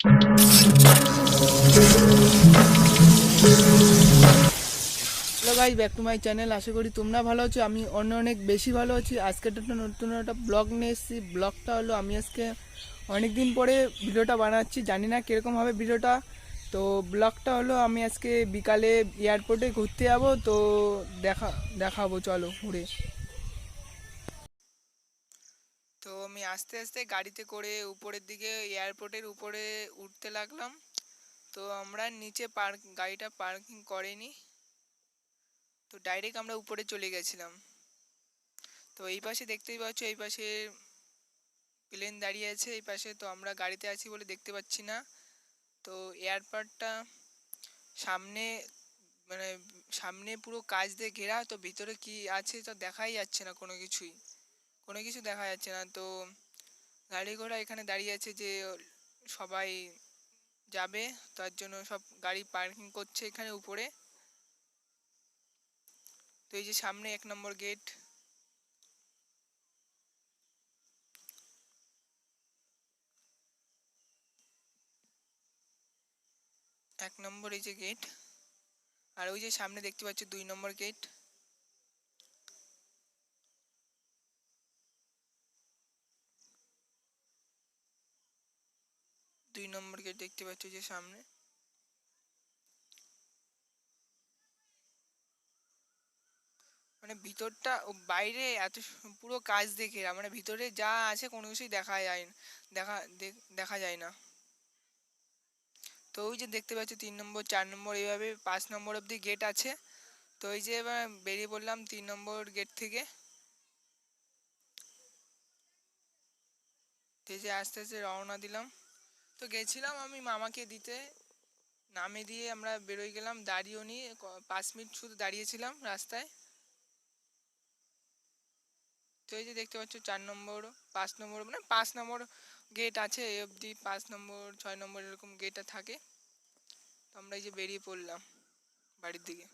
Hello guys, back to my channel. আশা করি তোমরা ভালো আছো, আমি অনেক বেশি ভালো আছি। আজকে একটা নতুন একটা ব্লগ নিয়ে এসেছি। ব্লগটা হলো, আমি আজকে অনেক দিন পরে ভিডিওটা বানাচ্ছি, জানি না কীরকম হবে ভিডিওটা। তো ব্লগটা হলো, আমি আজকে বিকালে এয়ারপোর্টে ঘুরতে যাবো, তো দেখাবো, চলো ঘুরে। তো আমি আস্তে আস্তে গাড়িতে করে উপরের দিকে এয়ারপোর্টের উপরে উঠতে লাগলাম। তো আমরা নিচে গাড়িটা পার্কিং করিনি, তো ডাইরেক্ট আমরা উপরে চলে গেছিলাম। তো এই পাশে দেখতেই পাচ্ছ, এই পাশে প্লেন দাঁড়িয়ে আছে এই পাশে। তো আমরা গাড়িতে আছি বলে দেখতে পাচ্ছি না। তো এয়ারপোর্টটা সামনে, মানে সামনে পুরো কাঁচ দিয়ে ঘেরা, তো ভিতরে কি আছে তো দেখাই যাচ্ছে না, কোনো কিছু দেখা যাচ্ছে না। তো গাড়ি ঘোড়া এখানে দাঁড়িয়ে আছে, যে সবাই যাবে, তার জন্য সব গাড়ি পার্কিং করছে এখানে উপরে। তো এই যে সামনে 1 নম্বর গেট। এক নম্বর এই যে গেট, আর ওই যে সামনে দেখতে পাচ্ছ 2 নম্বর গেট। 2 নম্বর গেট দেখতে পাচ্ছ যে সামনে। মানে ভিতরটা ও বাইরে এত পুরো কাঁচ দিয়ে ঘেরা, মানে ভিতরে যা আছে কোনো কিছুই দেখা যায় না। তো ওই যে দেখতে পাচ্ছ 3 নম্বর, 4 নম্বর, এইভাবে 5 নম্বর অব্দি গেট আছে। তো এই যে এবার বেরিয়ে পড়লাম 3 নম্বর গেট থেকে। তো এই যে আস্তে আস্তে রওনা দিলাম। তো গেছিলাম আমি মামাকে দিতে, নামে দিয়ে আমরা বেরোয় গেলাম, দাঁড়িয়েও নি, 5 মিনিট শুধু দাঁড়িয়েছিলাম রাস্তায়। তো এই যে দেখতে পাচ্ছ 4 নম্বর, 5 নম্বর, মানে 5 নম্বর গেট আছে এই অবধি, 5 নম্বর, 6 নম্বর এরকম গেট থাকে। তো আমরা এই যে বেরিয়ে পড়লাম বাড়ির দিকে।